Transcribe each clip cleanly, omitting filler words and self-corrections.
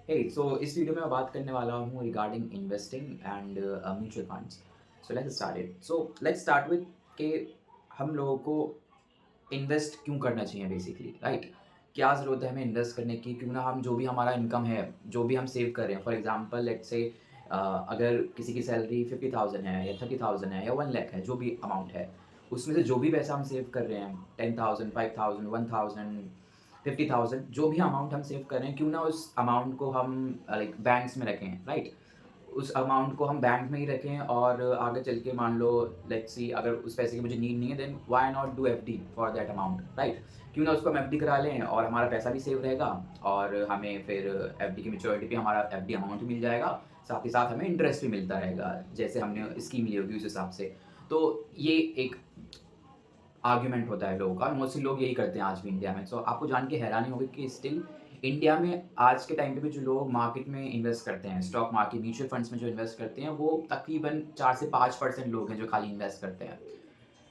सो इस वीडियो में मैं बात करने वाला हूँ regarding investing and mutual funds. So let's start it. So let's start with कि हम लोगों को इन्वेस्ट क्यों करना चाहिए बेसिकली, राइट? क्या ज़रूरत है हमें इन्वेस्ट करने की? क्यों ना हम जो भी हमारा इनकम है, जो भी हम सेव कर रहे हैं, फॉर एग्जांपल लेट्स से अगर किसी की सैलरी 50,000 है या 30,000 है या 1 लाख है, जो भी अमाउंट है, उसमें से जो भी पैसा हम सेव कर रहे हैं, 10,000, 5,000, 1,000, 50,000, जो भी अमाउंट हम सेव कर रहे हैं, क्यों ना उस अमाउंट को हम लाइक बैंक्स में रखें, राइट? उस अमाउंट को हम बैंक में ही रखें और आगे चल के मान लो लेट्स सी अगर उस पैसे की मुझे नीड नहीं है, then why not do FD for that amount, right? क्यों ना उसको हम एफडी करा लें और हमारा पैसा भी सेव रहेगा और हमें फिर एफडी की मैच्योरिटी पे हमारा एफडी अमाउंट भी मिल जाएगा, साथ ही साथ हमें इंटरेस्ट भी मिलता रहेगा जैसे हमने स्कीम ली होगी उस हिसाब से। तो ये एक आर्ग्यूमेंट होता है लोगों का, मोस्टली लोग यही करते हैं आज भी इंडिया में। सो आपको जान के हैरानी होगी कि स्टिल इंडिया में आज के टाइम पे भी जो लोग मार्केट में इन्वेस्ट करते हैं, स्टॉक मार्केट, म्यूचुअल फंड्स में जो इन्वेस्ट करते हैं, वो तकरीबन 4 से 5% लोग हैं जो खाली इन्वेस्ट करते हैं।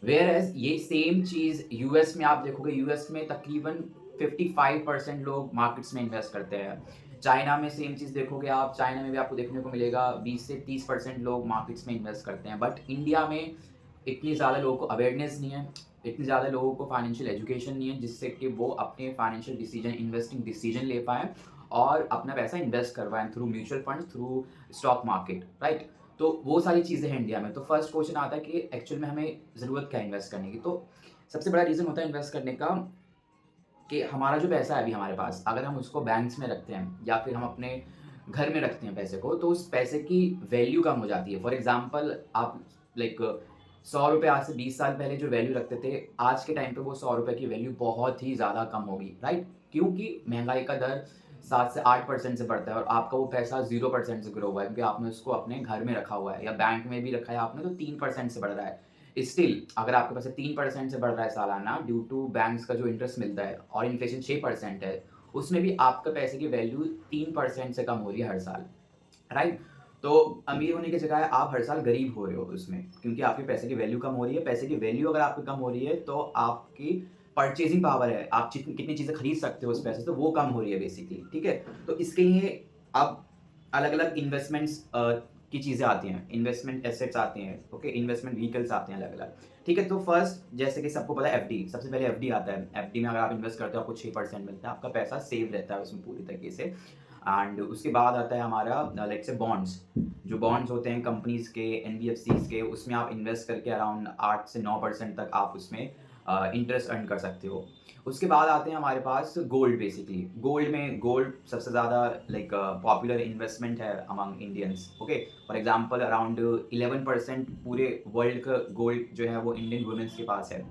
वेयर एज़ ये सेम चीज़ यूएस में आप देखोगे, यूएस में तकरीबन 55% लोग मार्केट्स में इन्वेस्ट करते हैं। चाइना में सेम चीज़ देखोगे आप, चाइना में भी आपको देखने को मिलेगा 20 से 30% लोग मार्केट्स में इन्वेस्ट करते हैं। बट इंडिया में इतनी ज़्यादा लोगों को अवेयरनेस नहीं है, इतनी ज़्यादा लोगों को फाइनेंशियल एजुकेशन नहीं है जिससे कि वो अपने फाइनेंशियल डिसीजन, इन्वेस्टिंग डिसीजन ले पाएँ और अपना पैसा इन्वेस्ट करवाएँ through mutual funds, through stock market, right? तो वो सारी चीज़ें हैं इंडिया में। तो फर्स्ट क्वेश्चन आता है कि एक्चुअल में हमें ज़रूरत क्या है इन्वेस्ट करने की? तो सबसे बड़ा रीज़न होता है इन्वेस्ट करने का कि हमारा जो पैसा है अभी हमारे पास, अगर हम उसको बैंक्स में रखते हैं या फिर हम अपने घर में रखते हैं पैसे को, तो उस पैसे की वैल्यू कम हो जाती है। फॉर एग्ज़ाम्पल आप लाइक ₹100 आज से 20 साल पहले जो वैल्यू रखते थे, आज के टाइम पे वो ₹100 की वैल्यू बहुत ही ज़्यादा कम होगी, राइट? क्योंकि महँगाई का दर 7 से 8% से बढ़ता है और आपका वो पैसा 0% से ग्रो हुआ है क्योंकि आपने उसको अपने घर में रखा हुआ है या बैंक में भी रखा है आपने, तो 3% से बढ़ रहा है। स्टिल अगर आपके पास 3% से बढ़ रहा है सालाना ड्यू टू बैंक्स का जो इंटरेस्ट मिलता है और इन्फ्लेशन 6% है, उसमें भी आपके पैसे की वैल्यू 3% से कम हो रही है हर साल, राइट? तो अमीर होने की जगह आप हर साल गरीब हो रहे हो उसमें, क्योंकि आपके पैसे की वैल्यू कम हो रही है। पैसे की वैल्यू अगर आपकी कम हो रही है तो आपकी परचेजिंग पावर है, आप जितनी कितनी चीज़ें खरीद सकते हो उस पैसे से, तो वो कम हो रही है बेसिकली, ठीक है? तो इसके लिए अब अलग-अलग इन्वेस्टमेंट्स की चीज़ें आती हैं, इन्वेस्टमेंट एसेट्स आते हैं, ओके? इन्वेस्टमेंट व्हीकल्स आते हैं अलग-अलग, ठीक है? तो फर्स्ट जैसे कि सबको पता है एफडी, सबसे पहले एफडी आता है। एफडी में अगर आप इन्वेस्ट करते हो आपको 6% मिलता है, आपका पैसा सेव रहता है उसमें पूरी तरीके से। एंड उसके बाद आता है हमारा लेट्स से बॉन्ड्स। जो बॉन्ड्स होते हैं कंपनीज़ के, एनबीएफसीज़ के, उसमें आप इन्वेस्ट करके अराउंड 8 से 9% तक आप उसमें इंटरेस्ट अर्न कर सकते हो। उसके बाद आते हैं हमारे पास गोल्ड बेसिकली। गोल्ड सबसे ज़्यादा लाइक पॉपुलर इन्वेस्टमेंट है among Indians, okay? For example around 11% पूरे वर्ल्ड का गोल्ड जो है वो इंडियन वुमेन्स के पास है,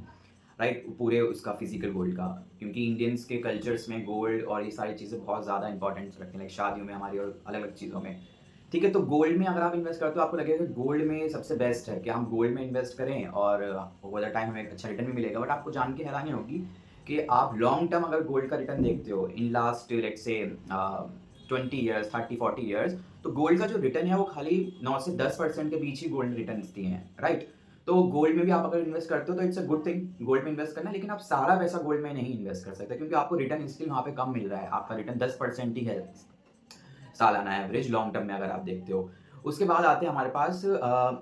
राइट? पूरे उसका फिजिकल गोल्ड का, क्योंकि इंडियंस के कल्चर्स में गोल्ड और ये सारी चीज़ें बहुत ज़्यादा इंपॉर्टेंस रखते हैं, लाइक शादियों में हमारी और अलग अलग चीज़ों में, ठीक है? तो गोल्ड में अगर आप इन्वेस्ट करते हो आपको लगेगा कि गोल्ड में सबसे बेस्ट है कि हम गोल्ड में इन्वेस्ट करें और ओवर द टाइम हमें एक अच्छा रिटर्न भी मिलेगा। बट आपको जान के हैरानी होगी कि आप लॉन्ग टर्म अगर गोल्ड का रिटर्न देखते हो in last let's say 20 years, 30-40 years, तो गोल्ड का जो रिटर्न है वो खाली 9 से 10% के बीच ही गोल्ड रिटर्न्स दिए हैं, राइट? तो गोल्ड में भी आप अगर इन्वेस्ट करते हो तो it's a good thing gold में इन्वेस्ट करना, लेकिन आप सारा पैसा गोल्ड में नहीं इन्वेस्ट कर सकते क्योंकि आपको रिटर्न स्टिल वहाँ पे कम मिल रहा है। आपका रिटर्न 10% ही है सालाना एवरेज, लॉन्ग टर्म में अगर आप देखते हो। उसके बाद आते हैं हमारे पास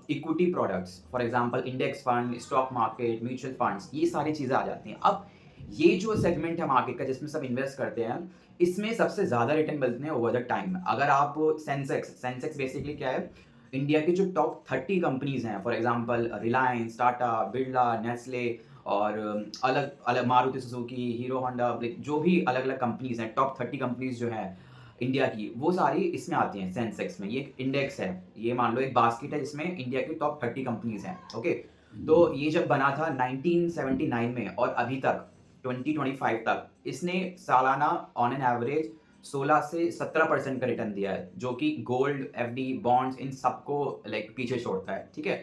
equity products, for example index fund, stock market, mutual funds, ये सारी चीज़ें आ जाती हैं। अब ये जो सेगमेंट है मार्केट का जिसमें सब इन्वेस्ट करते हैं, इसमें सबसे ज़्यादा रिटर्न मिलते हैं ओवर द टाइम। अगर आप सेंसेक्स बेसिकली क्या है? इंडिया की जो टॉप 30 कंपनीज़ हैं, for example Reliance, Tata, Birla, Nestle और अलग-अलग Maruti Suzuki, hero Honda, like जो भी अलग-अलग कंपनीज़ हैं, टॉप 30 कंपनीज़ जो हैं इंडिया की, वो सारी इसमें आती हैं सेंसेक्स में। ये एक इंडेक्स है। ये मान लो एक बास्केट है जिसमें इंडिया की टॉप 30 कंपनीज़ हैं, ओके? तो ये जब बना था 1979 में और अभी तक 2025 तक इसने सालाना ऑन एन एवरेज 16 से 17% का रिटर्न दिया है, जो कि गोल्ड, एफडी, बॉन्ड्स इन सबको लाइक पीछे छोड़ता है, ठीक है?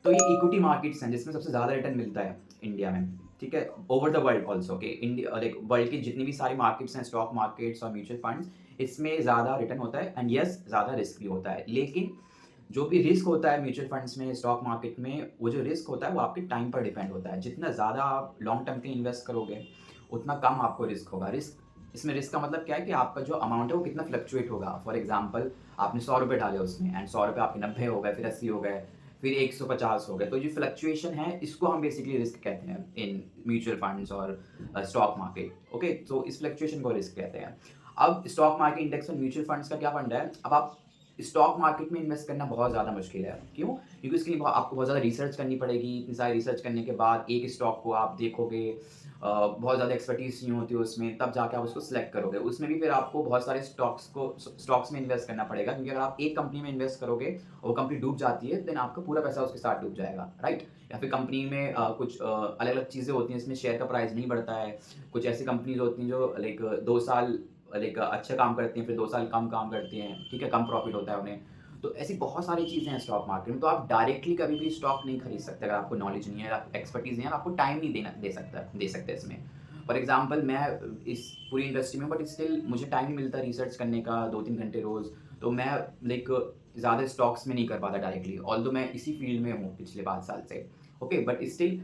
तो ये इक्विटी मार्केट्स हैं जिसमें सबसे ज़्यादा रिटर्न मिलता है इंडिया में, ठीक है? Over the world also, okay? India like world की जितनी भी सारी मार्केट्स हैं, स्टॉक मार्केट्स और म्यूचुअल फंड्स, इसमें ज़्यादा रिटर्न होता है एंड येस ज़्यादा रिस्क भी होता है। लेकिन जो भी रिस्क होता है म्यूचुअल फंड्स में, स्टॉक मार्केट में, वो जो रिस्क होता है वो आपके टाइम पर डिपेंड होता है। जितना ज़्यादा आप लॉन्ग टर्म के इन्वेस्ट करोगे, उतना कम आपको रिस्क होगा। रिस्क इसमें रिस्क का मतलब क्या है कि आपका जो अमाउंट है वो कितना फ्लक्चुएट होगा। फॉर एग्जांपल आपने ₹100 डाले उसमें एंड ₹100 आपके 90 हो गए, फिर 80 हो गए, फिर 150 हो गए। तो जो फ्लक्चुएशन है इसको हम बेसिकली रिस्क कहते हैं इन म्यूचुअल फंड्स और स्टॉक मार्केट। ओके, तो इस फ्लक्चुएशन को रिस्क कहते हैं। अब स्टॉक मार्केट इंडेक्स और म्यूचुअल फंड्स का क्या फंडा है, अब आप स्टॉक मार्केट में इन्वेस्ट करना बहुत ज़्यादा मुश्किल है। क्यों? क्योंकि इसके लिए आपको बहुत ज़्यादा रिसर्च करनी पड़ेगी। इतनी सारी रिसर्च करने के बाद एक स्टॉक को आप देखोगे, बहुत ज़्यादा एक्सपर्टीज़ चाहिए होती है उसमें, तब जाके आप उसको सिलेक्ट करोगे। उसमें भी फिर आपको बहुत सारे स्टॉक्स में इन्वेस्ट करना पड़ेगा, क्योंकि अगर आप एक कंपनी में इन्वेस्ट करोगे और वो कंपनी डूब जाती है, देन आपका पूरा पैसा उसके साथ डूब जाएगा, राइट? या फिर कंपनी में कुछ अलग-अलग चीज़ें होती हैं, इसमें शेयर का प्राइस नहीं बढ़ता है। कुछ ऐसी कंपनीज़ होती हैं जो लाइक 2 साल अच्छा काम करती हैं, फिर 2 साल कम काम करती हैं, ठीक है? कम प्रॉफ़िट होता है उन्हें। तो ऐसी बहुत सारी चीज़ें हैं स्टॉक मार्केट में, तो आप डायरेक्टली कभी भी स्टॉक नहीं खरीद सकते अगर आपको नॉलेज नहीं है, आप एक्सपर्टीज़ नहीं है, आपको टाइम नहीं दे सकते इसमें। फॉर एग्ज़ाम्पल मैं इस पूरी इंडस्ट्री में, बट स्टिल मुझे टाइम नहीं मिलता रिसर्च करने का 2-3 घंटे रोज़, तो मैं लाइक ज़्यादा स्टॉक्स में नहीं कर पाता डायरेक्टली, ऑल्दो मैं इसी फील्ड में हूँ पिछले 5 साल से। ओके, बट स्टिल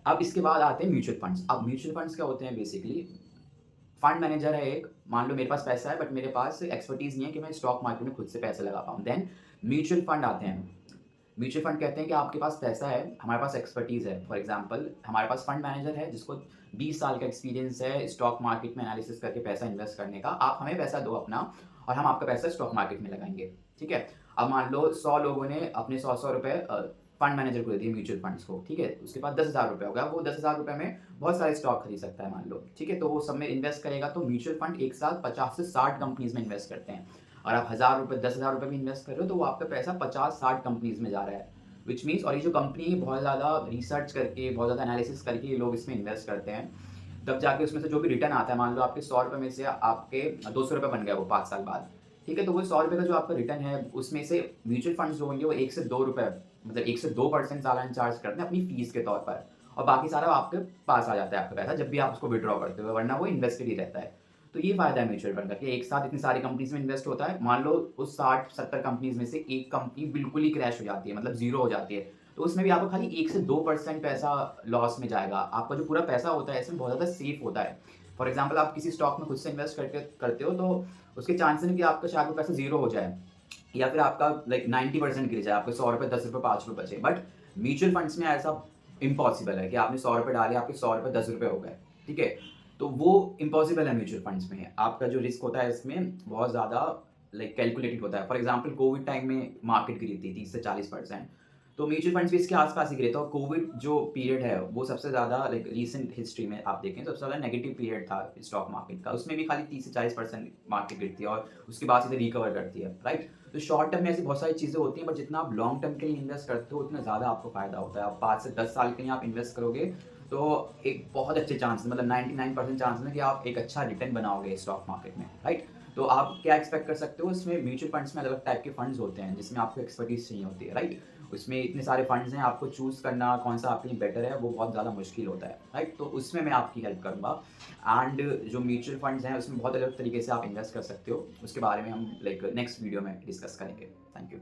अब इसके बाद आते हैं म्यूचुअल फंड्स। अब म्यूचुअल फंड्स क्या होते हैं बेसिकली, फंड मैनेजर है एक, मान लो मेरे पास पैसा है बट मेरे पास एक्सपर्टीज़ नहीं है कि मैं स्टॉक मार्केट में खुद से पैसे लगा पाऊँ। देन म्यूचुअल फंड आते हैं। म्यूचुअल फंड कहते हैं कि आपके पास पैसा है, हमारे पास एक्सपर्टीज़ है। फॉर एग्ज़ाम्पल हमारे पास फंड मैनेजर है जिसको 20 साल का एक्सपीरियंस है स्टॉक मार्केट में एनालिसिस करके पैसा इन्वेस्ट करने का। आप हमें पैसा दो अपना और हम आपका पैसा स्टॉक मार्केट में लगाएँगे, ठीक है? अब मान लो 100 लोगों ने अपने 100-100 रुपए फंड मैनेजर को दे दिए म्यूचुअल फंड्स को, ठीक है? उसके पास 10,000 रुपए हो गया, वो 10,000 रुपए में बहुत सारे स्टॉक खरीद सकता है मान लो, ठीक है? तो वो सब में इन्वेस्ट करेगा, तो म्यूचुअल फंड एक साथ 50 से 60 कंपनीज़ में इन्वेस्ट करते हैं। और आप 1000 रुपए 10,000 रुपए भी इन्वेस्ट कर रहे हो तो वो आपका पैसा 50-60 कंपनीज़ में जा रहा है। व्हिच मीन्स, और ये जो कंपनी है बहुत ज़्यादा रिसर्च करके, बहुत ज़्यादा एनालिसिस करके ये लोग इसमें इन्वेस्ट करते हैं। तब जाके उसमें से जो भी रिटर्न आता है, मान लो आपके ₹100 में से आपके ₹200 बन गया वो 5 साल बाद, ठीक है? तो वो ₹100 का जो आपका रिटर्न है उसमें से म्यूचुअल फंड्स जो होंगे वो 1 से ₹2, मतलब 1 से 2% सालाना चार्ज करते हैं अपनी फीस के तौर पर, और बाकी सारा आपके पास आ जाता है आपका पैसा जब भी आप उसको विथड्रॉ करते हो, वरना वो इन्वेस्टेड ही रहता है। तो ये फ़ायदा है म्यूचुअल फंड का कि एक साथ इतनी सारी कंपनीज़ में इन्वेस्ट होता है। मान लो उस 60-70 कंपनीज़ में से एक कंपनी बिल्कुल ही क्रैश हो जाती है, मतलब ज़ीरो हो जाती है, तो उसमें भी आपको खाली 1 से 2% पैसा लॉस में जाएगा। आपका जो पूरा पैसा होता है इसमें बहुत ज़्यादा सेफ होता है। फॉर एग्ज़ाम्पल आप किसी स्टॉक में खुद से इन्वेस्ट करते हो, तो उसके चांसेस हैं कि आपका शायद वो पैसा ज़ीरो हो जाए या फिर आपका लाइक 90% गिर जाए, आपके ₹100 ₹10 ₹5 बचे। बट म्यूचुअल फंड्स में ऐसा इम्पॉसिबल है कि आपने ₹100 डाले, आपके ₹100 ₹10 हो गए, ठीक है? तो वो इम्पॉसिबल है म्यूचुअल फंड्स में। आपका जो रिस्क होता है इसमें बहुत ज़्यादा लाइक कैलकुलेटेड होता है। फॉर एग्ज़ाम्पल कोविड टाइम में मार्केट गिरी थी 30 से 40%, तो म्यूचुअल फंड्स भी इसके आस-पास ही गिरे थे, और कोविड जो पीरियड है वो सबसे ज़्यादा लाइक रीसेंट हिस्ट्री में आप देखें सबसे ज़्यादा नेगेटिव पीरियड था स्टॉक मार्केट का। उसमें भी खाली 30 से 40% मार्केट गिरती है और उसके बाद सीधे रिकवर करती है, राइट? तो शॉर्ट टर्म में ऐसी बहुत सारी चीज़ें होती हैं, बट जितना आप लॉन्ग टर्म के लिए इन्वेस्ट करते हो उतना ज़्यादा आपको फ़ायदा होता है। आप 5 से 10 साल के लिए आप इन्वेस्ट करोगे तो एक बहुत अच्छे चांस, मतलब 99% चांस है कि आप एक अच्छा रिटर्न बनाओगे स्टॉक मार्केट में, राइट? तो आप क्या एक्सपेक्ट कर सकते हो, इसमें म्यूचुअल फंड्स में अलग-अलग टाइप के फंड्स होते हैं जिसमें आपको एक्सपर्टीज़ चाहिए होती है, राइट? उसमें इतने सारे फंड्स हैं, आपको चूज़ करना कौन-सा आपके लिए बेटर है वो बहुत ज़्यादा मुश्किल होता है, राइट? तो उसमें मैं आपकी हेल्प करूँगा। एंड जो म्यूचुअल फंड्स हैं उसमें बहुत अलग तरीके से आप इन्वेस्ट कर सकते हो। उसके बारे में हम लाइक नेक्स्ट वीडियो में डिस्कस करेंगे। Thank you.